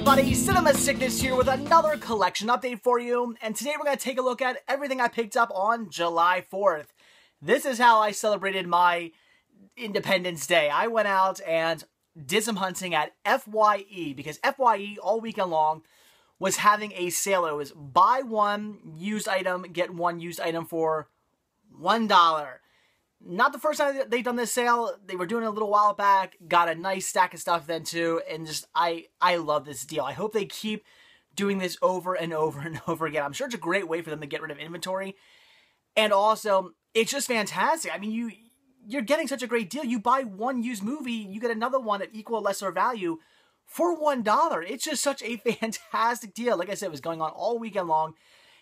everybody, Cinema Sickness here with another collection update for you, and today we're going to take a look at everything I picked up on July 4th. This is how I celebrated my Independence Day. I went out and did some hunting at FYE, because FYE all weekend long was having a sale. It was buy one used item, get one used item for $1. Not the first time they've done this sale. They were doing it a little while back. Got a nice stack of stuff then too. And just, I love this deal. I hope they keep doing this over and over and over again. I'm sure it's a great way for them to get rid of inventory. And also, it's just fantastic. I mean, you're getting such a great deal. You buy one used movie, you get another one at equal or lesser value for $1. It's just such a fantastic deal. Like I said, it was going on all weekend long.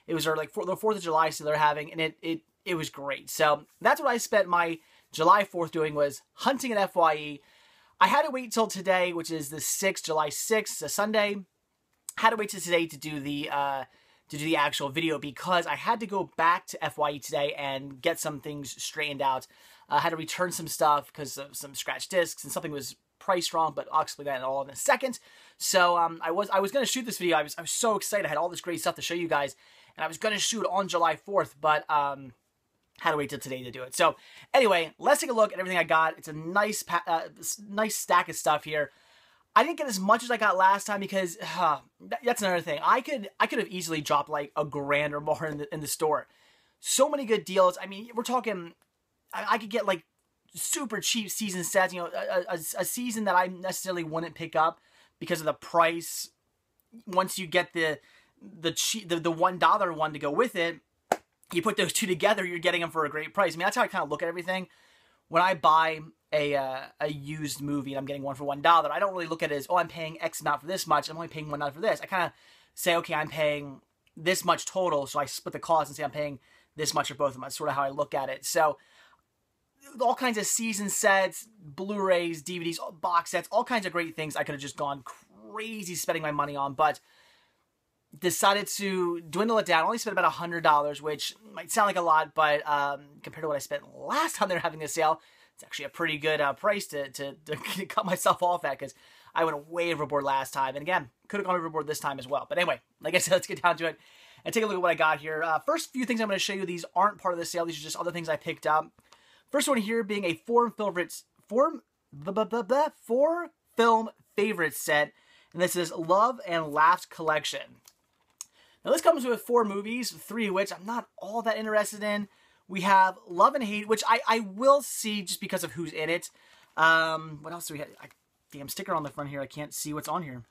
It was like the 4th of July sale they're having, and it was great. So that's what I spent my July 4th doing, was hunting at FYE. I had to wait till today, which is the 6th, July 6th, a Sunday. Had to wait till today to do the actual video, because I had to go back to FYE today and get some things straightened out. I had to return some stuff because of some scratched discs, and something was priced wrong, but I'll explain that all in a second. So I was going to shoot this video. I was so excited. I had all this great stuff to show you guys, and I was going to shoot on July 4th, but had to wait till today to do it. So anyway, let's take a look at everything I got. It's a nice nice stack of stuff here. I didn't get as much as I got last time, because that's another thing. I could have easily dropped like $1,000 or more in the store. So many good deals. I mean, we're talking, I could get like super cheap season sets, you know, a season that I necessarily wouldn't pick up because of the price. Once you get the $1 one to go with it, you put those two together, you're getting them for a great price. I mean, that's how I kind of look at everything. When I buy a used movie and I'm getting one for $1, I don't really look at it as, oh, I'm paying X amount for this much, I'm only paying $1 for this. I kind of say, okay, I'm paying this much total, so I split the cost and say I'm paying this much for both of them. That's sort of how I look at it. So all kinds of season sets, Blu-rays, DVDs, box sets, all kinds of great things I could have just gone crazy spending my money on, but decided to dwindle it down. I only spent about $100, which might sound like a lot, but compared to what I spent last time they were having this sale, it's actually a pretty good price to cut myself off at, because I went way overboard last time. And again, could have gone overboard this time as well. But anyway, like I said, let's get down to it and take a look at what I got here. First few things I'm going to show you, these aren't part of the sale. These are just other things I picked up. First one here being a four film favorite set. And this is Love and Laughs Collection. Now this comes with 4 movies, 3 of which I'm not all that interested in. We have Love and Hate, which I will see just because of who's in it. What else do we have? Damn sticker on the front here. I can't see what's on here.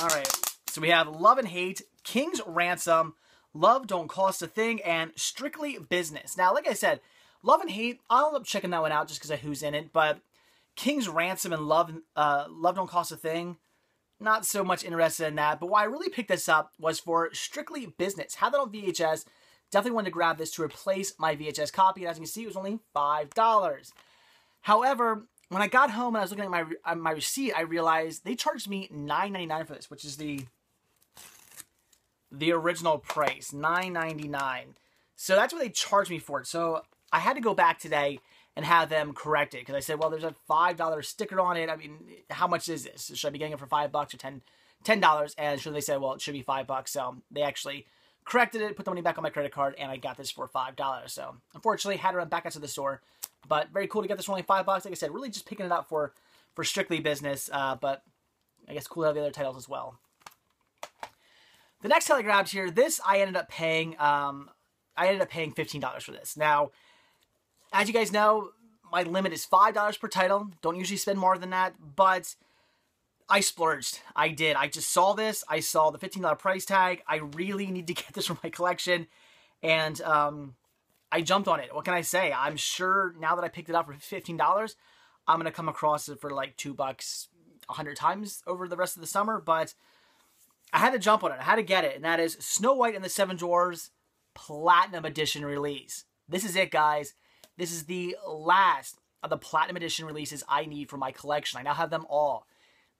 Alright, so we have Love and Hate, King's Ransom, Love Don't Cost a Thing, and Strictly Business. Now, like I said, Love and Hate, I'll end up checking that one out just because of who's in it, but King's Ransom and Love Don't Cost a Thing, not so much interested in that. But why I really picked this up was for Strictly Business. Had that on VHS. Definitely wanted to grab this to replace my VHS copy. And as you can see, it was only $5. However, when I got home and I was looking at my receipt, I realized they charged me $9.99 for this, which is the original price, $9.99. So that's what they charged me for it. So I had to go back today and have them correct it, because I said, well, there's a $5 sticker on it. I mean, how much is this? Should I be getting it for $5 or $10? And sure, they said, well, it should be $5. So they actually corrected it, put the money back on my credit card, and I got this for $5. So unfortunately, had to run back out to the store, but very cool to get this for only $5. Like I said, really just picking it up for Strictly Business, but I guess cool to have the other titles as well. The next title I grabbed here, this I ended up paying $15 for this. Now, as you guys know, my limit is $5 per title. Don't usually spend more than that, but I splurged. I did. I just saw this. I saw the $15 price tag. I really need to get this for my collection, and I jumped on it. What can I say? I'm sure now that I picked it up for $15, I'm going to come across it for like $2 100 times over the rest of the summer, but I had to jump on it. I had to get it, and that is Snow White and the Seven Dwarfs Platinum Edition release. This is it, guys. This is the last of the Platinum Edition releases I need for my collection. I now have them all.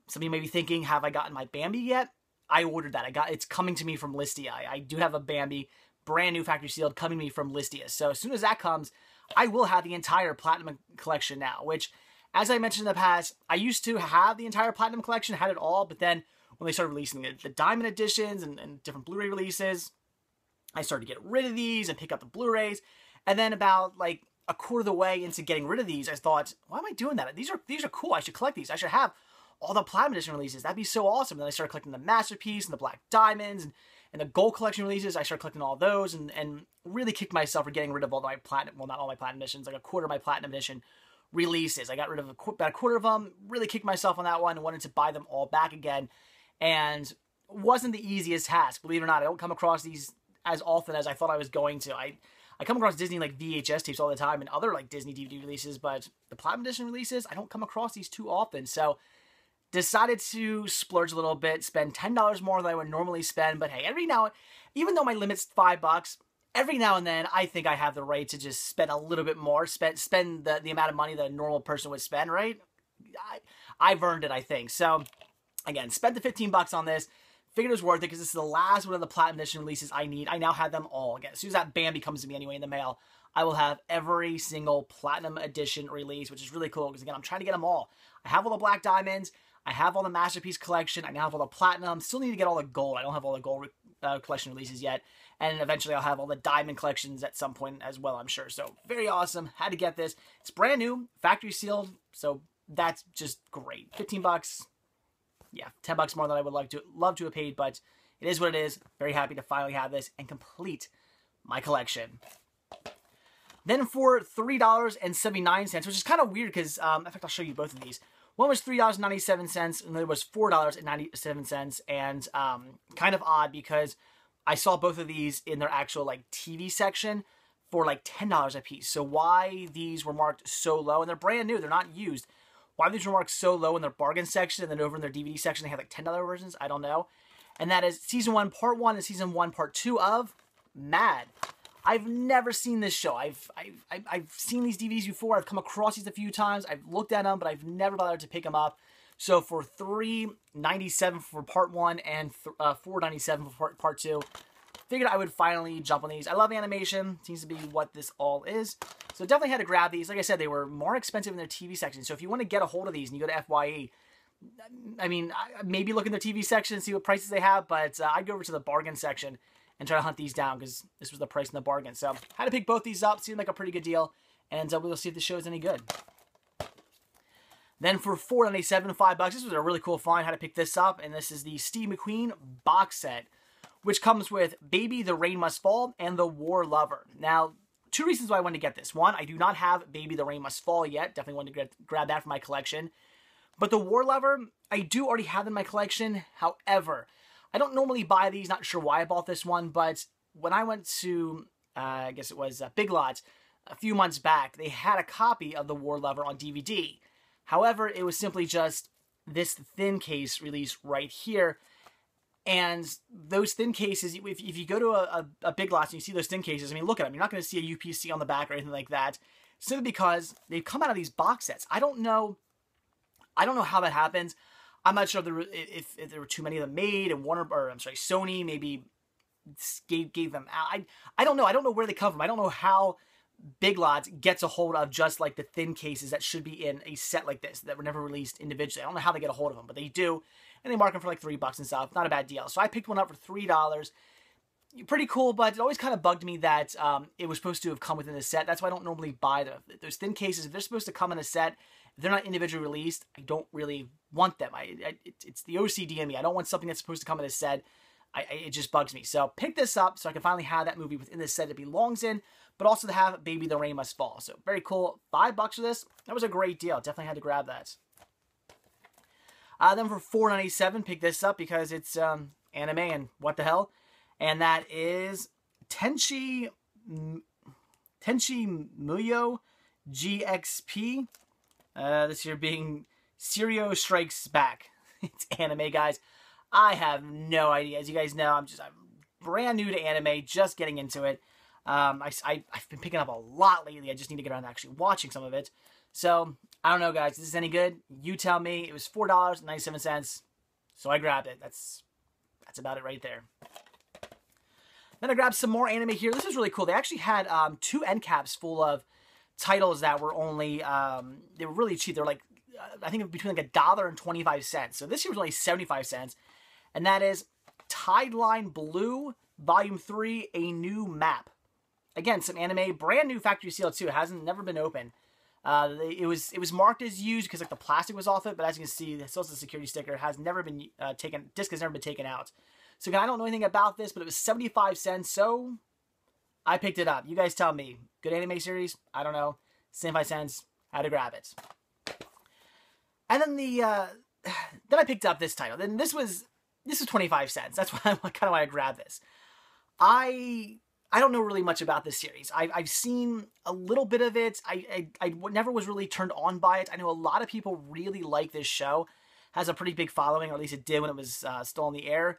Some of you may be thinking, have I gotten my Bambi yet? I ordered that. It's coming to me from Listia. I do have a Bambi, brand new factory sealed, coming to me from Listia. So as soon as that comes, I will have the entire Platinum collection now, which As I mentioned in the past, I used to have the entire Platinum collection, had it all, but then when they started releasing the Diamond editions and different Blu-ray releases, I started to get rid of these and pick up the Blu-rays. And then about like a quarter of the way into getting rid of these, I thought, why am I doing that? These are cool. I should collect these. I should have all the Platinum edition releases. That'd be so awesome. And then I started collecting the Masterpiece and the Black Diamonds and the Gold Collection releases. I started collecting all those and really kicked myself for getting rid of all my Platinum, well, not all my Platinum editions, like a quarter of my Platinum edition releases. I got rid of about a quarter of them, really kicked myself on that one and wanted to buy them all back again. And wasn't the easiest task, believe it or not. I don't come across these as often as I thought I was going to. I come across Disney like VHS tapes all the time and other like Disney DVD releases, but the Platinum Edition releases, I don't come across these too often. So decided to splurge a little bit, spend $10 more than I would normally spend. But hey, even though my limit's $5, every now and then I think I have the right to just spend a little bit more, spend the amount of money that a normal person would spend, right? I've earned it, I think. So again, spent the $15 on this. Figured it was worth it because this is the last one of the Platinum Edition releases I need. I now have them all. Again, as soon as that Bambi comes to me anyway in the mail, I will have every single Platinum Edition release, which is really cool because, again, I'm trying to get them all. I have all the Black Diamonds. I have all the Masterpiece collection. I now have all the Platinum. Still need to get all the Gold. I don't have all the Gold collection releases yet. And eventually I'll have all the Diamond collections at some point as well, I'm sure. So very awesome. Had to get this. It's brand new, factory sealed. So that's just great. $15. Yeah, $10 more than I would love to have paid, but it is what it is. Very happy to finally have this and complete my collection. Then for $3.79, which is kind of weird because, in fact, I'll show you both of these. One was $3.97, and the other was $4.97, and kind of odd because I saw both of these in their actual like TV section for like $10 a piece. So why these were marked so low, and they're brand new, they're not used. Why these were marked so low in their bargain section and then over in their DVD section they have like $10 versions, I don't know. And that is Season 1 Part 1 and Season 1 Part 2 of Mad. I've never seen this show. I've seen these DVDs before. I've come across these a few times. I've looked at them, but I've never bothered to pick them up. So for $3.97 for Part 1 and $4.97 for Part 2, figured I would finally jump on these. I love animation. Seems to be what this all is. So definitely had to grab these. Like I said, they were more expensive in their TV section. So if you want to get a hold of these and you go to FYE, I mean, maybe look in their TV section and see what prices they have. But I'd go over to the bargain section and try to hunt these down because this was the price in the bargain. So had to pick both these up. Seemed like a pretty good deal. And we'll see if the show is any good. Then for $4.97, $5, this was a really cool find. Had to pick this up. And this is the Steve McQueen Box Set, which comes with Baby, the Rain Must Fall, and The War Lover. Now, two reasons why I wanted to get this. One, I do not have Baby, the Rain Must Fall yet. Definitely wanted to grab that for my collection. But The War Lover, I do already have in my collection. However, I don't normally buy these. Not sure why I bought this one, but when I went to, I guess it was Big Lots a few months back, they had a copy of The War Lover on DVD. However, it was simply just this thin case release right here. And those thin cases, if you go to a Big Lots and you see those thin cases, I mean, look at them. You're not going to see a UPC on the back or anything like that, simply because they've come out of these box sets. I don't know how that happens. I'm not sure if there were too many of them made, and Sony maybe gave them out. I don't know. I don't know where they come from. I don't know how Big Lots gets a hold of just like the thin cases that should be in a set like this that were never released individually. I don't know how they get a hold of them, but they do. And they mark them for like $3 and stuff. Not a bad deal. So I picked one up for $3. Pretty cool, but it always kind of bugged me that it was supposed to have come within the set. That's why I don't normally buy those thin cases. If they're supposed to come in a set, if they're not individually released, I don't really want them. It's the OCD in me. I don't want something that's supposed to come in a set. It just bugs me. So pick this up so I can finally have that movie within the set it belongs in, but also to have Baby, the Rain Must Fall. So very cool. $5 for this. That was a great deal. Definitely had to grab that. Then for $4.97, pick this up because it's anime and what the hell. And that is Tenshi Muyo GXP. This year being Sirio Strikes Back. It's anime, guys. I have no idea. As you guys know, I'm brand new to anime, just getting into it. I've been picking up a lot lately. I just need to get around to actually watching some of it. So, I don't know, guys. Is this any good? You tell me. It was $4.97, so I grabbed it. That's about it right there. Then I grabbed some more anime here. This is really cool. They actually had 2 end caps full of titles that were only, they were really cheap. They're like, I think between like $1 and 25 cents. So this year was only 75 cents. And that is Tideline Blue, Volume 3, A New Map. Again, some anime, brand new factory seal too. It hasn't never been open. It was marked as used because like the plastic was off it, but as you can see, it still has a security sticker. It has never been taken. Disc has never been taken out. So again, I don't know anything about this, but it was 75 cents, so I picked it up. You guys tell me. Good anime series? I don't know. 75 cents. Had to grab it. And then then I picked up this title. Then this was 25 cents. That's why kind of why I grabbed this. I don't know really much about this series. I've seen a little bit of it. I never was really turned on by it. I know a lot of people really like this show. Has a pretty big following, or at least it did when it was still on the air.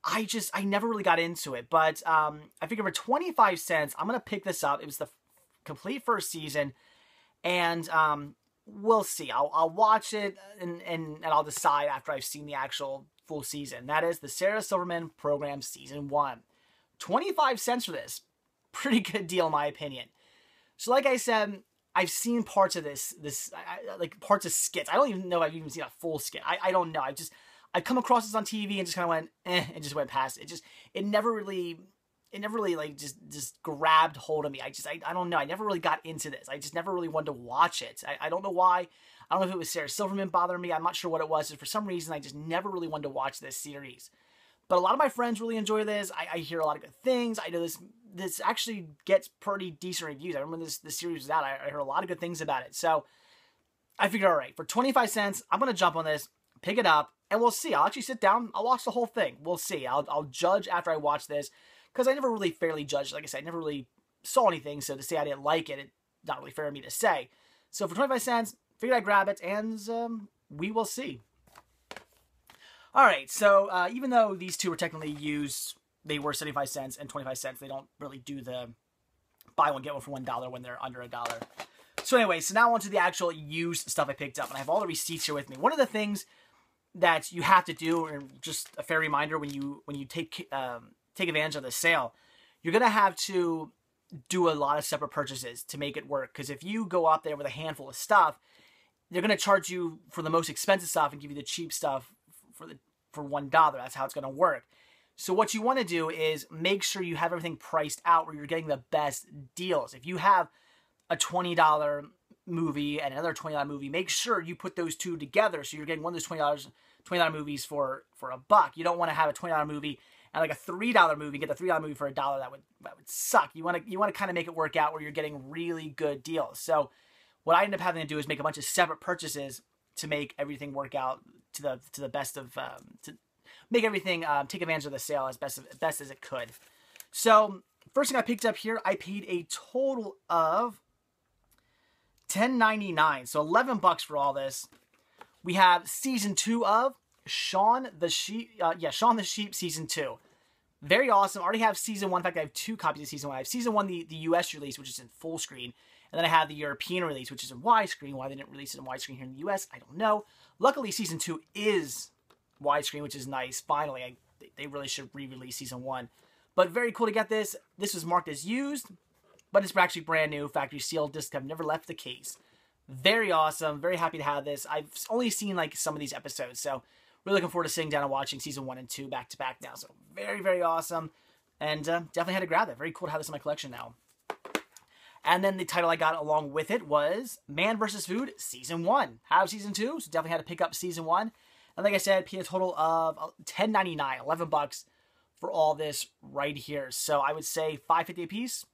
I never really got into it. But I figured for 25 cents, I'm going to pick this up. It was the complete first season. And we'll see. I'll watch it and I'll decide after I've seen the actual full season. That is the Sarah Silverman program Season 1. 25 cents for this. Pretty good deal in my opinion. So like I said, I've seen parts of this like parts of skits. I don't even know if I've even seen a full skit. I don't know. I've come across this on TV and just kind of went, and just went past it. It never really like just grabbed hold of me. I don't know. I never really got into this. I just never really wanted to watch it. I don't know why. I don't know if it was Sarah Silverman bothering me. I'm not sure what it was. Just for some reason, I just never really wanted to watch this series. But a lot of my friends really enjoy this. I hear a lot of good things. I know this actually gets pretty decent reviews. I remember when this series was out, I heard a lot of good things about it. So I figured, all right, for 25 cents, I'm going to jump on this, pick it up, and we'll see. I'll actually sit down. I'll watch the whole thing. We'll see. I'll judge after I watch this because I never really fairly judged. Like I said, I never really saw anything. So to say I didn't like it, it's not really fair of me to say. So for 25 cents, figured I'd grab it, and we will see. All right, so even though these two were technically used, they were 75 cents and 25 cents. They don't really do the buy one, get one for $1 when they're under $1. So anyway, so now on to the actual used stuff I picked up. And I have all the receipts here with me. One of the things that you have to do, and just a fair reminder, when you take advantage of the sale, you're going to have to do a lot of separate purchases to make it work. Because if you go up there with a handful of stuff, they're going to charge you for the most expensive stuff and give you the cheap stuff for $1. That's how it's going to work. So what you want to do is make sure you have everything priced out where you're getting the best deals. If you have a $20 movie and another $20 movie, make sure you put those two together so you're getting one of those $20 movies for $1. You don't want to have a $20 movie and like a $3 movie, get the $3 movie for $1. That would suck. You want to kind of make it work out where you're getting really good deals. So what I end up having to do is make a bunch of separate purchases to make everything work out to the best of to make everything take advantage of the sale as best as it could. So first thing I picked up here, I paid a total of $10.99, so $11 for all this. We have Season 2 of Shaun the Sheep. Shaun the Sheep Season 2. Very awesome. I already have Season 1. In fact, I have 2 copies of Season 1. I have Season 1, the US release, which is in full screen. And then I have the European release, which is in widescreen. Why they didn't release it in widescreen here in the US, I don't know. Luckily, Season 2 is widescreen, which is nice. Finally, they really should re-release Season 1. But very cool to get this. This was marked as used, but it's actually brand new. Factory sealed. Discs have never left the case. Very awesome. Very happy to have this. I've only seen like some of these episodes, so really looking forward to sitting down and watching Season 1 and 2 back to back now. So very, very awesome. And definitely had to grab that. Very cool to have this in my collection now. And then the title I got along with it was Man vs. Food Season 1. Have Season 2, so definitely had to pick up Season 1. And like I said, paid a total of $10.99, $11 for all this right here. So I would say $5.50 a piece.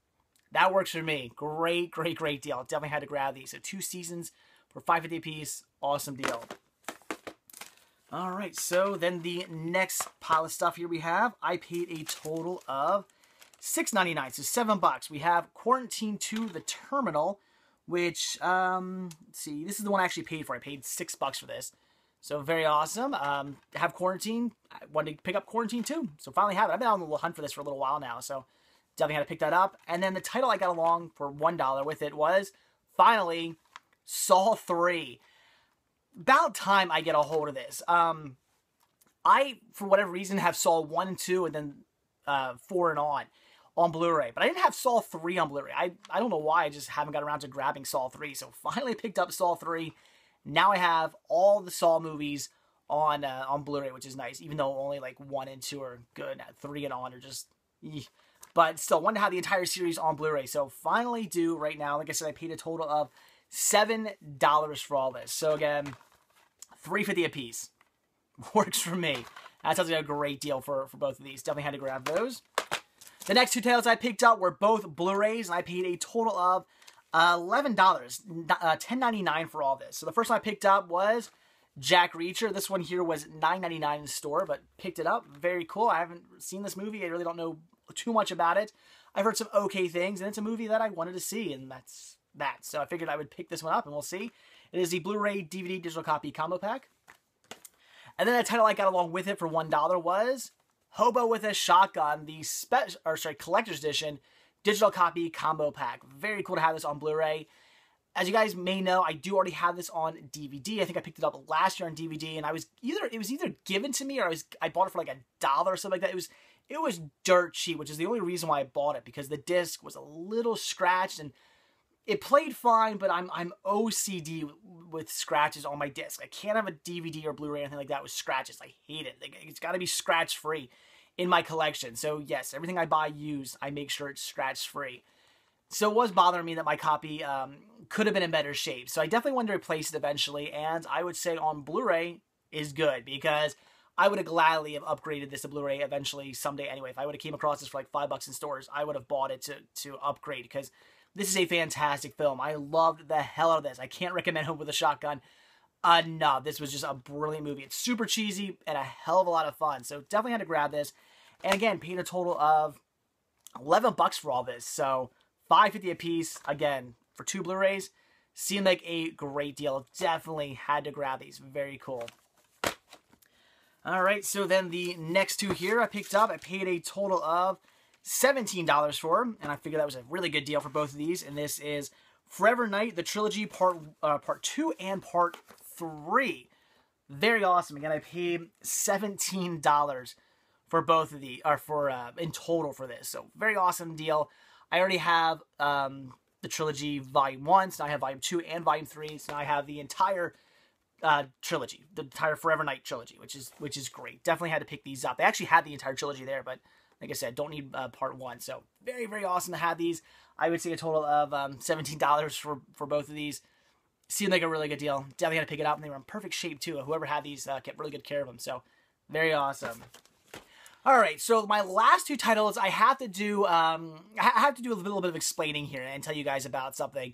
That works for me. Great, great, great deal. Definitely had to grab these. So 2 seasons for $5.50 a piece. Awesome deal. All right, so then the next pile of stuff here we have, I paid a total of $6.99, so $7. We have Quarantine 2, The Terminal, which, let's see, this is the one I actually paid for. I paid $6 for this. So very awesome. Have Quarantine. I wanted to pick up Quarantine 2, so finally have it. I've been on the hunt for this for a little while now, so definitely had to pick that up. And then the title I got along for $1 with it was, finally, Saw 3. About time I get a hold of this. I, for whatever reason, have Saw 1 and 2, and then 4 and on. on Blu-ray. But I didn't have Saw 3 on Blu-ray. I don't know why, I just haven't got around to grabbing Saw 3. So finally picked up Saw 3. Now I have all the Saw movies on Blu-ray, which is nice, even though only like 1 and 2 are good. 3 and on are just... But still, wanted to have the entire series on Blu-ray. So finally do right now. Like I said, I paid a total of $7 for all this. So again, $3.50 a piece. Works for me. That sounds like a great deal for both of these. Definitely had to grab those. The next two titles I picked up were both Blu-rays, and I paid a total of $11, $10.99 for all this. So the first one I picked up was Jack Reacher. This one here was $9.99 in the store, but picked it up. Very cool. I haven't seen this movie. I really don't know too much about it. I've heard some okay things, and it's a movie that I wanted to see, and that's that. So I figured I would pick this one up, and we'll see. It is the Blu-ray DVD digital copy combo pack. And then the title I got along with it for $1 was Hobo with a Shotgun, the collector's edition digital copy combo pack. Very cool to have this on Blu-ray. As you guys may know, I do already have this on DVD. I think I picked it up last year on DVD, and it was either given to me or I bought it for like $1 or something like that. It was dirt cheap, which is the only reason why I bought it, because the disc was a little scratched and it played fine, but I'm OCD with scratches on my disc. I can't have a DVD or Blu-ray or anything like that with scratches. I hate it. It's got to be scratch-free in my collection. So yes, everything I buy used, I make sure it's scratch-free. So it was bothering me that my copy could have been in better shape. So I definitely wanted to replace it eventually, and I would say on Blu-ray is good, because I would have gladly have upgraded this to Blu-ray eventually someday anyway. If I would have came across this for like $5 in stores, I would have bought it to upgrade, because this is a fantastic film. I loved the hell out of this. I can't recommend Hobo with a Shotgun enough. This was just a brilliant movie. It's super cheesy and a hell of a lot of fun. So definitely had to grab this. And again, paid a total of $11 for all this. So $5.50 a piece. Again, for 2 Blu-rays. Seemed like a great deal. Definitely had to grab these. Very cool. Alright, so then the next two here I picked up. I paid a total of $17 for, and I figured that was a really good deal for both of these. And this is Forever Night, the trilogy, part 2 and part 3. Very awesome. Again, I paid $17 for both of these, or for in total for this. So very awesome deal. I already have the trilogy volume 1, so now I have volume 2 and volume 3. So now I have the entire trilogy, the entire Forever Night trilogy, which is great. Definitely had to pick these up. They actually had the entire trilogy there, but like I said, don't need part 1. So very, very awesome to have these. I would say a total of $17 for both of these. Seemed like a really good deal. Definitely had to pick it up, and they were in perfect shape too. Whoever had these kept really good care of them. So very awesome. All right, so my last two titles, I have to do a little bit of explaining here and tell you guys about something.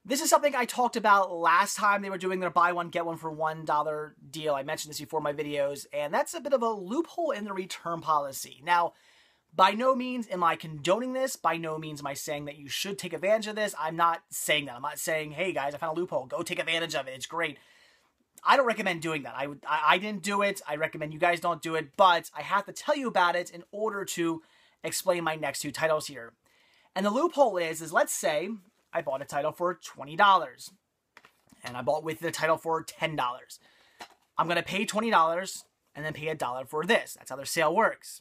This is something I talked about last time they were doing their buy one, get one for $1 deal. I mentioned this before in my videos, and that's a bit of a loophole in the return policy. Now, by no means am I condoning this. By no means am I saying that you should take advantage of this. I'm not saying that. I'm not saying, hey guys, I found a loophole. Go take advantage of it. It's great. I don't recommend doing that. I didn't do it. I recommend you guys don't do it, but I have to tell you about it in order to explain my next two titles here. And the loophole is let's say I bought a title for $20 and I bought with the title for $10. I'm going to pay $20 and then pay $1 for this. That's how their sale works.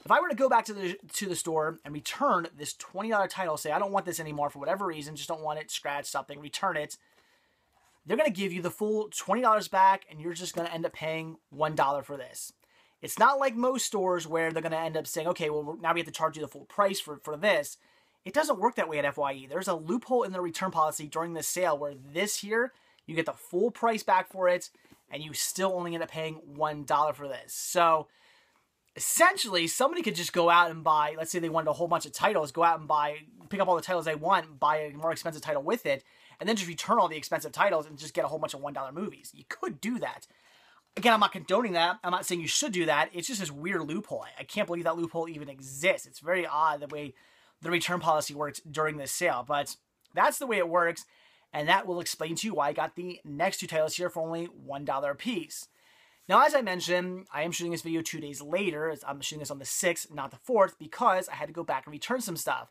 If I were to go back to the store and return this $20 title, say I don't want this anymore for whatever reason, just don't want it, scratch something, return it, they're going to give you the full $20 back, and you're just going to end up paying $1 for this. It's not like most stores where they're going to end up saying, okay, well, now we have to charge you the full price for this. It doesn't work that way at FYE. There's a loophole in the return policy during this sale where this here, you get the full price back for it, and you still only end up paying $1 for this. So essentially, somebody could just go out and buy, let's say they wanted a whole bunch of titles, go out and pick up all the titles they want, buy a more expensive title with it, and then just return all the expensive titles and just get a whole bunch of $1 movies. You could do that. Again, I'm not condoning that. I'm not saying you should do that. It's just this weird loophole. I can't believe that loophole even exists. It's very odd the way the return policy works during this sale, but that's the way it works, and that will explain to you why I got the next two titles here for only $1 a piece. Now, as I mentioned, I am shooting this video 2 days later. I'm shooting this on the 6th, not the 4th, because I had to go back and return some stuff.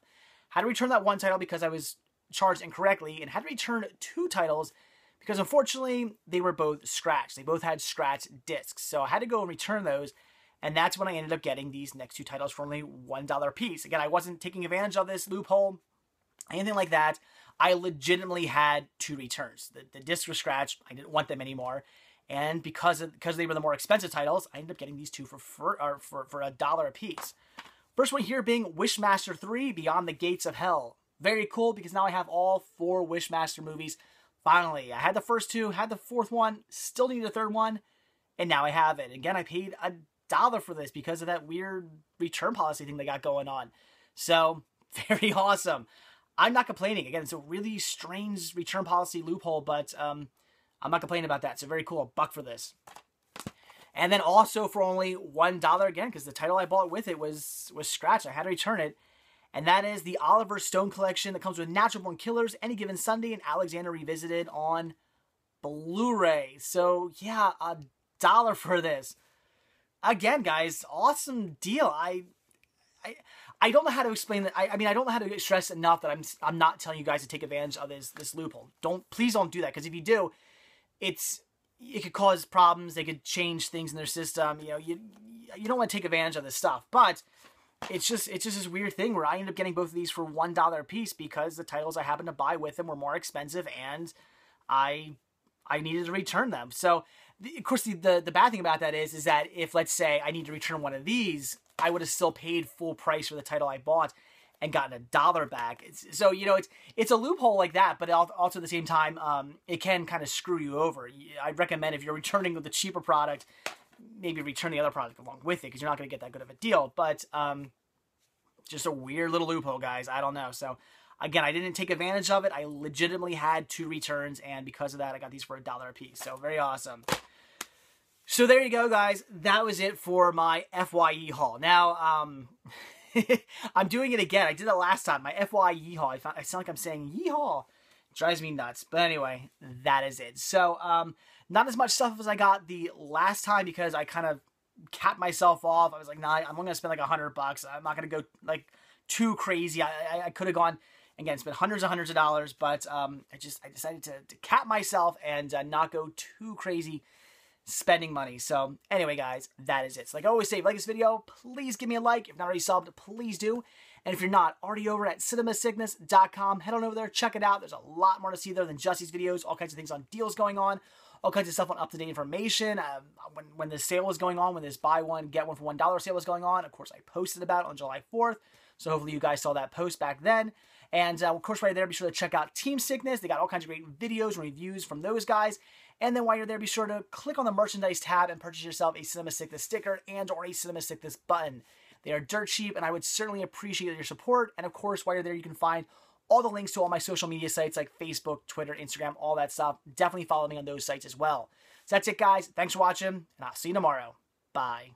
I had to return that one title because I was charged incorrectly, and had to return 2 titles because, unfortunately, they were both scratched. They both had scratched discs. So I had to go and return those, And that's when I ended up getting these next two titles for only $1 a piece. Again, I wasn't taking advantage of this loophole, anything like that. I legitimately had 2 returns. The discs were scratched. I didn't want them anymore. And because they were the more expensive titles, I ended up getting these 2 for $1 a piece. First one here being Wishmaster 3, Beyond the Gates of Hell. Very cool, because now I have all 4 Wishmaster movies. Finally, I had the first 2, had the 4th one, still needed a 3rd one, and now I have it. Again, I paid $1 for this because of that weird return policy thing they got going on. So, very awesome. I'm not complaining. Again, it's a really strange return policy loophole, but I'm not complaining about that. So very cool. $1 for this. And then also for only $1 again, because the title I bought with it was scratched. I had to return it. And that is the Oliver Stone collection that comes with Natural Born Killers, Any Given Sunday, and Alexander Revisited on Blu-ray. So yeah, $1 for this. Again, guys, awesome deal. I don't know how to explain that. I mean, I don't know how to stress enough that I'm not telling you guys to take advantage of this loophole. Please don't do that, because if you do, it could cause problems. They could change things in their system. You know, you don't want to take advantage of this stuff. But it's just this weird thing where I ended up getting both of these for $1 a piece because the titles I happened to buy with them were more expensive, and I needed to return them. So, of course, the bad thing about that is that if, let's say, I need to return one of these, I would have still paid full price for the title I bought and gotten $1 back. So, you know, it's a loophole like that, but also at the same time, it can kind of screw you over. I'd recommend if you're returning the cheaper product, maybe return the other product along with it, because you're not going to get that good of a deal. But just a weird little loophole, guys. I don't know. So, again, I didn't take advantage of it. I legitimately had 2 returns, and because of that, I got these for $1 a piece. So, very awesome. So there you go, guys. That was it for my FYE haul. Now, I'm doing it again. I did it last time. My FYE haul. I sound like I'm saying yeehaw. It drives me nuts. But anyway, that is it. So, not as much stuff as I got the last time, because I kind of capped myself off. I was like, nah, I'm only going to spend like $100. I'm not going to go like too crazy. I could have gone, again, spent hundreds and hundreds of dollars, but I decided to cap myself and not go too crazy spending money. So anyway, guys, that is it. So like I always say, if you like this video, please give me a like. If not already subbed, please do. And if you're not already over at cinemasickness.com, head on over there, check it out. There's a lot more to see there than just these videos. All kinds of things on deals going on, all kinds of stuff on up-to-date information. When the sale was going on, when this buy one, get one for $1 sale was going on, of course, I posted about it on July 4th. So hopefully you guys saw that post back then. And of course, right there, be sure to check out Team Sickness. They got all kinds of great videos and reviews from those guys. And then while you're there, be sure to click on the merchandise tab and purchase yourself a Cinema Sickness sticker and or a Cinema Sickness button. They are dirt cheap, and I would certainly appreciate your support. And of course, while you're there, you can find all the links to all my social media sites like Facebook, Twitter, Instagram, all that stuff. Definitely follow me on those sites as well. So that's it, guys. Thanks for watching, and I'll see you tomorrow. Bye.